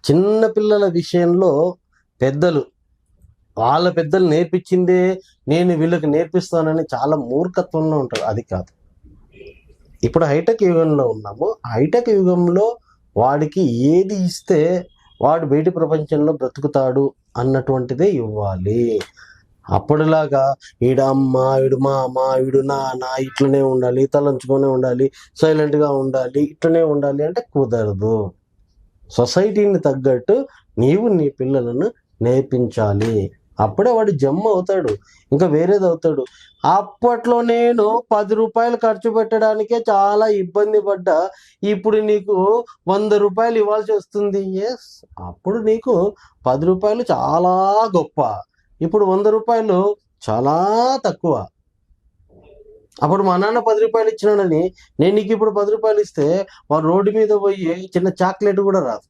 చిన్న పిల్లల విషయంలో పెద్దలు పెద్దలు నేర్పించిందే నేను వీళ్ళకి నేర్పిస్తానని చాలా మూర్ఖత్వంలో ఉంటారు. అది కాదు. ఇప్పుడు హైటెక్ యుగంలో ఉన్నాము. హైటెక్ యుగంలో వాడికి ఏది ఇస్తే వాడు బయటి ప్రపంచంలో బ్రతుకుతాడు అన్నటువంటిదే ఇవ్వాలి. అప్పటిలాగా ఈడు అమ్మ, ఈడు మామ, ఈడు నాన్న, ఇట్లనే ఉండాలి, తలంచుకొనే ఉండాలి, సైలెంట్గా ఉండాలి, ఇట్లనే ఉండాలి అంటే కుదరదు. సొసైటీని తగ్గట్టు నీవు నీ పిల్లలను నేర్పించాలి. అప్పుడే వాడు జమ్ అవుతాడు, ఇంకా వేరేది అవుతాడు. అప్పట్లో నేను 10 రూపాయలు ఖర్చు పెట్టడానికే చాలా ఇబ్బంది పడ్డా. ఇప్పుడు నీకు 100 రూపాయలు ఇవ్వాల్సి వస్తుంది. ఎస్, అప్పుడు నీకు 10 రూపాయలు చాలా గొప్ప, ఇప్పుడు 100 రూపాయలు చాలా తక్కువ. అప్పుడు మా నాన్న 10 రూపాయలు ఇచ్చినాడని నేను నీకు ఇప్పుడు 10 రూపాయలు ఇస్తే వాడు రోడ్డు మీద పోయి చిన్న చాక్లెట్ కూడా రాదు.